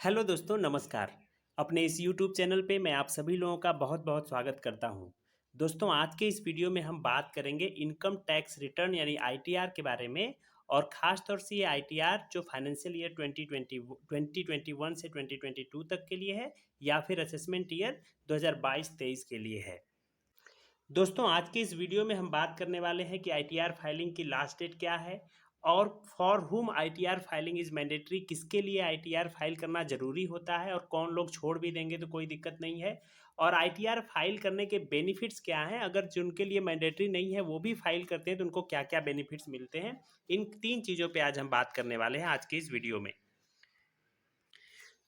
Hello दोस्तों, नमस्कार। अपने इस यूट्यूब चैनल पे मैं आप सभी लोगों का बहुत बहुत स्वागत करता हूं। दोस्तों, आज के इस वीडियो में हम बात करेंगे इनकम टैक्स रिटर्न यानी आईटीआर के बारे में। और ख़ास तौर से ये आईटीआर जो फाइनेंशियल ईयर 2021 से 2022 तक के लिए है या फिर असेसमेंट ईयर 2022-23 के लिए है। दोस्तों, आज के इस वीडियो में हम बात करने वाले हैं कि आईटीआर फाइलिंग की लास्ट डेट क्या है और फॉर हुम आईटीआर फाइलिंग इज़ मैंडेटरी, किसके लिए आईटीआर फाइल करना ज़रूरी होता है और कौन लोग छोड़ भी देंगे तो कोई दिक्कत नहीं है। और आईटीआर फाइल करने के बेनिफिट्स क्या हैं, अगर जिनके लिए मैंडेटरी नहीं है वो भी फाइल करते हैं तो उनको क्या क्या बेनिफिट्स मिलते हैं। इन तीन चीज़ों पे आज हम बात करने वाले हैं आज के इस वीडियो में।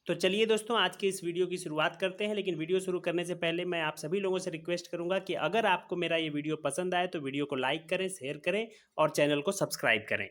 तो चलिए दोस्तों, आज के इस वीडियो की शुरुआत करते हैं। लेकिन वीडियो शुरू करने से पहले मैं आप सभी लोगों से रिक्वेस्ट करूंगा कि अगर आपको मेरा ये वीडियो पसंद आए तो वीडियो को लाइक करें, शेयर करें और चैनल को सब्सक्राइब करें।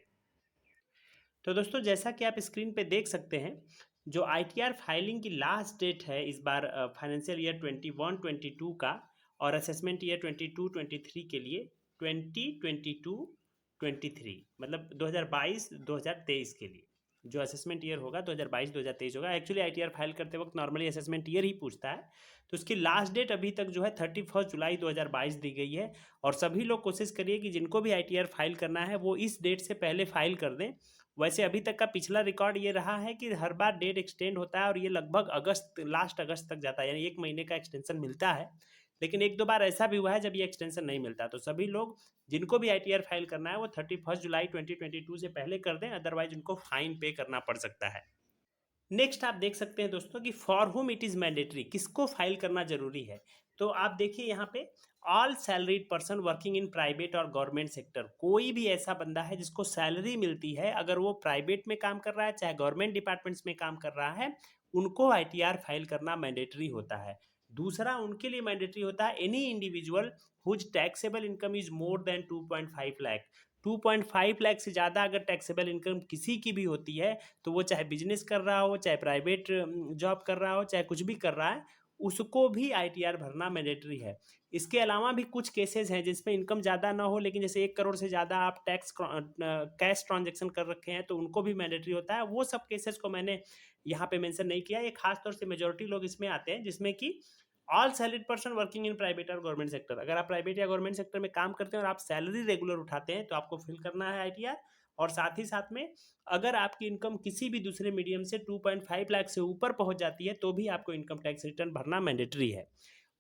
तो दोस्तों, जैसा कि आप स्क्रीन पे देख सकते हैं, जो आईटीआर फाइलिंग की लास्ट डेट है इस बार फाइनेंशियल ईयर 21-22 का और असेसमेंट ईयर 22-23 के लिए 2022-23 मतलब 2022-2023 के लिए जो असेसमेंट ईयर होगा 2022-2023 होगा। एक्चुअली आईटीआर फाइल करते वक्त नॉर्मली असेसमेंट ईयर ही पूछता है। तो उसकी लास्ट डेट अभी तक जो है 31 जुलाई 2022 दी गई है। और सभी लोग कोशिश करिए कि जिनको भी आईटीआर फाइल करना है वो इस डेट से पहले फाइल कर दें। वैसे अभी तक का पिछला रिकॉर्ड ये रहा है कि हर बार डेट एक्सटेंड होता है और ये लगभग लास्ट अगस्त तक जाता है, यानी 1 महीने का एक्सटेंशन मिलता है। लेकिन एक दो बार ऐसा भी हुआ है जब ये एक्सटेंशन नहीं मिलता। तो सभी लोग जिनको भी आईटीआर फाइल करना है वो 31 जुलाई 2022 से पहले कर दें, अदरवाइज उनको फाइन पे करना पड़ सकता है। नेक्स्ट आप देख सकते हैं दोस्तों कि फॉर हुम इट इज़ मैंडेटरी, किसको फाइल करना जरूरी है। तो आप देखिए यहाँ पे, all salaried person working in private और गवर्नमेंट सेक्टर, कोई भी ऐसा बंदा है जिसको सैलरी मिलती है, अगर वो प्राइवेट में काम कर रहा है चाहे गवर्नमेंट डिपार्टमेंट्स में काम कर रहा है, उनको आईटीआर फाइल करना मैंडेटरी होता है। दूसरा, उनके लिए मैंडेटरी होता है any individual whose taxable income is more than 2.5 lakh. 2.5 lakh से ज़्यादा अगर टैक्सेबल इनकम किसी की भी होती है, तो वो चाहे बिजनेस कर रहा हो, चाहे प्राइवेट जॉब कर रहा हो, चाहे कुछ भी कर रहा है, उसको भी आईटीआर भरना मैंडेटरी है। इसके अलावा भी कुछ केसेस हैं जिसमें इनकम ज़्यादा ना हो, लेकिन जैसे 1 करोड़ से ज़्यादा आप कैश ट्रांजेक्शन कर रखे हैं तो उनको भी मैंडेटरी होता है। वो सब केसेस को मैंने यहाँ पे मेंशन नहीं किया। ये खास तौर से मेजोरिटी लोग इसमें आते हैं जिसमें कि all salaried person working in private और गवर्नमेंट सेक्टर, अगर आप प्राइवेट या गवर्नमेंट सेक्टर में काम करते हैं और आप सैलरी रेगुलर उठाते हैं तो आपको फिल करना है आईटीआर। और साथ ही साथ में, अगर आपकी इनकम किसी भी दूसरे मीडियम से 2.5 लाख से ऊपर पहुंच जाती है तो भी आपको इनकम टैक्स रिटर्न भरना मैंडेटरी है।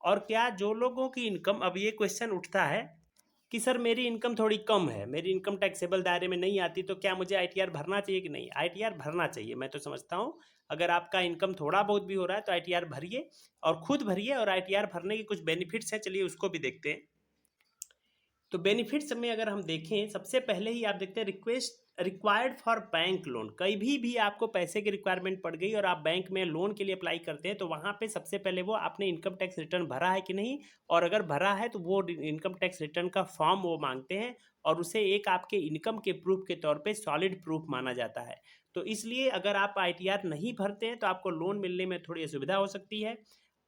और क्या जो लोगों की इनकम, अब ये क्वेश्चन उठता है कि सर मेरी इनकम थोड़ी कम है, मेरी इनकम टैक्सेबल दायरे में नहीं आती, तो क्या मुझे आईटीआर भरना चाहिए कि नहीं? आईटीआर भरना चाहिए, मैं तो समझता हूँ। अगर आपका इनकम थोड़ा बहुत भी हो रहा है तो आईटीआर भरिए और खुद भरिए। और आईटीआर भरने के कुछ बेनिफिट्स हैं, चलिए उसको भी देखते हैं। तो बेनिफिट्स में अगर हम देखें, सबसे पहले ही आप देखते हैं request required for bank loan. कभी भी आपको पैसे की रिक्वायरमेंट पड़ गई और आप बैंक में लोन के लिए अप्लाई करते हैं तो वहाँ पे सबसे पहले वो आपने इनकम टैक्स रिटर्न भरा है कि नहीं, और अगर भरा है तो वो इनकम टैक्स रिटर्न का फॉर्म वो मांगते हैं और उसे एक आपके इनकम के प्रूफ के तौर पे सॉलिड प्रूफ माना जाता है। तो इसलिए अगर आप आईटीआर नहीं भरते हैं तो आपको लोन मिलने में थोड़ी असुविधा हो सकती है।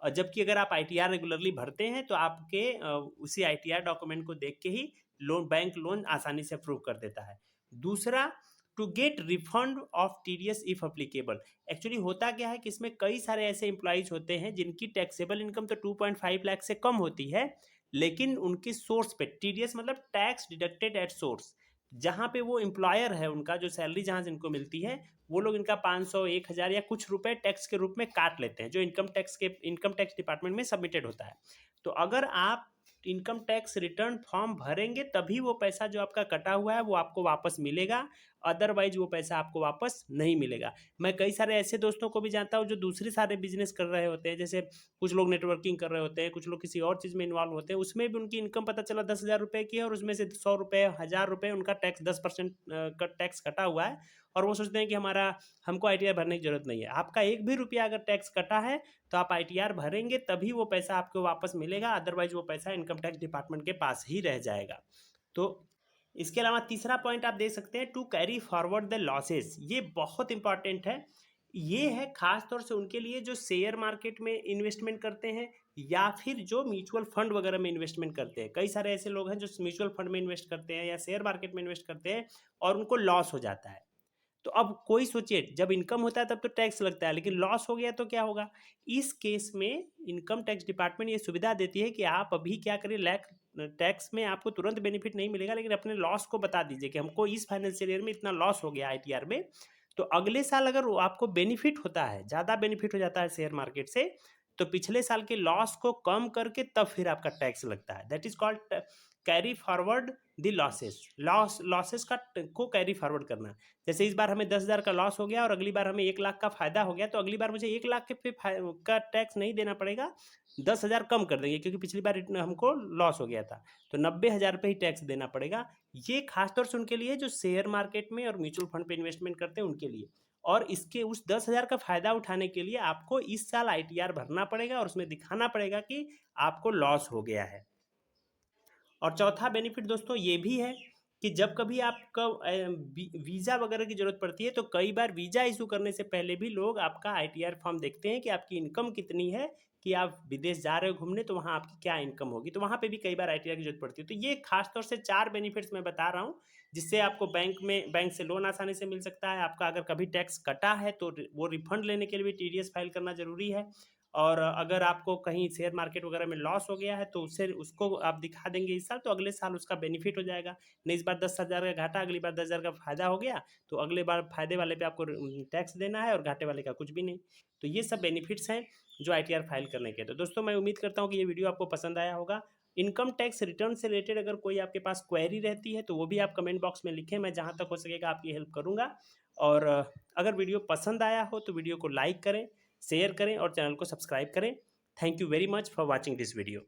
और जबकि अगर आप आईटीआर रेगुलरली भरते हैं तो आपके उसी आईटीआर डॉक्यूमेंट को देख के ही बैंक लोन आसानी से अप्रूव कर देता है। दूसरा, to get refund of TDS if applicable. Actually होता क्या है कि इसमें कई सारे ऐसे एम्प्लॉइज होते हैं जिनकी टैक्सेबल इनकम तो 2.5 लाख से कम होती है, लेकिन उनकी सोर्स पे टीडीएस मतलब टैक्स डिडक्टेड एट सोर्स, जहाँ पे वो एम्प्लॉयर है उनका जो सैलरी जहाँ से इनको मिलती है, वो लोग इनका 500, 1000 या कुछ रुपए टैक्स के रूप में काट लेते हैं जो इनकम टैक्स डिपार्टमेंट में सबमिटेड होता है। तो अगर आप इनकम टैक्स रिटर्न फॉर्म भरेंगे तभी वो पैसा जो आपका कटा हुआ है वो आपको वापस मिलेगा, अदरवाइज वो पैसा आपको वापस नहीं मिलेगा। मैं कई सारे ऐसे दोस्तों को भी जानता हूँ जो दूसरे सारे बिजनेस कर रहे होते हैं, जैसे कुछ लोग नेटवर्किंग कर रहे होते हैं, कुछ लोग किसी और चीज़ में इन्वॉल्व होते हैं, उसमें भी उनकी इनकम पता चला 10,000 रुपये की है और उसमें से 100 रुपये, 1000 रुपये उनका टैक्स 10% का टैक्स कटा हुआ है। और वो सोचते हैं कि हमको आईटीआर भरने की जरूरत नहीं है। आपका एक भी रुपया अगर टैक्स कटा है तो आप आईटीआर भरेंगे तभी वो पैसा आपको वापस मिलेगा, अदरवाइज वो पैसा इनकम टैक्स डिपार्टमेंट के पास ही रह जाएगा। तो इसके अलावा तीसरा पॉइंट आप देख सकते हैं, to carry forward the losses. ये बहुत इंपॉर्टेंट है। ये है खास तौर से उनके लिए जो शेयर मार्केट में इन्वेस्टमेंट करते हैं या फिर जो म्यूचुअल फंड वगैरह में इन्वेस्टमेंट करते हैं। कई सारे ऐसे लोग हैं जो म्यूचुअल फंड में इन्वेस्ट करते हैं या शेयर मार्केट में इन्वेस्ट करते हैं और उनको लॉस हो जाता है। तो अब कोई सोचिए, जब इनकम होता है तब तो टैक्स लगता है, लेकिन लॉस हो गया तो क्या होगा? इस केस में इनकम टैक्स डिपार्टमेंट ये सुविधा देती है कि आप अभी क्या करिए, टैक्स में आपको तुरंत बेनिफिट नहीं मिलेगा, लेकिन अपने लॉस को बता दीजिए कि हमको इस फाइनेंशियल ईयर में इतना लॉस हो गया आईटीआर में। तो अगले साल अगर आपको बेनिफिट होता है, ज़्यादा बेनिफिट हो जाता है शेयर मार्केट से, तो पिछले साल के लॉस को कम करके तब फिर आपका टैक्स लगता है। That is called carry forward the losses. Losses को कैरी फॉरवर्ड करना। जैसे इस बार हमें 10,000 का लॉस हो गया और अगली बार हमें 1 लाख का फायदा हो गया, तो अगली बार मुझे 1 लाख के पे का टैक्स नहीं देना पड़ेगा, 10,000 कम कर देंगे, क्योंकि पिछली बार हमको लॉस हो गया था, तो 90,000 पे ही टैक्स देना पड़ेगा। ये खासतौर से उनके लिए जो शेयर मार्केट में और म्यूचुअल फंड पे इन्वेस्टमेंट करते हैं उनके लिए। और इसके उस 10,000 का फायदा उठाने के लिए आपको इस साल आईटीआर भरना पड़ेगा और उसमें दिखाना पड़ेगा कि आपको लॉस हो गया है। और चौथा बेनिफिट दोस्तों ये भी है कि जब कभी आपका वीज़ा वगैरह की ज़रूरत पड़ती है, तो कई बार वीज़ा इशू करने से पहले भी लोग आपका आईटीआर फॉर्म देखते हैं कि आपकी इनकम कितनी है, कि आप विदेश जा रहे हो घूमने, तो वहाँ आपकी क्या इनकम होगी, तो वहाँ पे भी कई बार आईटीआर की जरूरत पड़ती है। तो ये खासतौर से 4 बेनिफिट्स मैं बता रहा हूँ, जिससे आपको बैंक से लोन आसानी से मिल सकता है। आपका अगर कभी टैक्स कटा है तो वो रिफंड लेने के लिए भी टीडीएस फाइल करना ज़रूरी है। और अगर आपको कहीं शेयर मार्केट वगैरह में लॉस हो गया है, तो उसको आप दिखा देंगे इस साल, तो अगले साल उसका बेनिफिट हो जाएगा। नहीं, इस बार 10,000 का घाटा, अगली बार 10,000 का फायदा हो गया, तो अगले बार फायदे वाले पे आपको टैक्स देना है और घाटे वाले का कुछ भी नहीं। तो ये सब बेनिफिट्स हैं जो आईटीआर फाइल करने के। तो दोस्तों मैं उम्मीद करता हूँ कि ये वीडियो आपको पसंद आया होगा। इनकम टैक्स रिटर्न से रिलेटेड अगर कोई आपके पास क्वेरी रहती है, तो वो भी आप कमेंट बॉक्स में लिखें, मैं जहाँ तक हो सकेगा आपकी हेल्प करूँगा। और अगर वीडियो पसंद आया हो तो वीडियो को लाइक करें, शेयर करें और चैनल को सब्सक्राइब करें। Thank you very much for watching this video.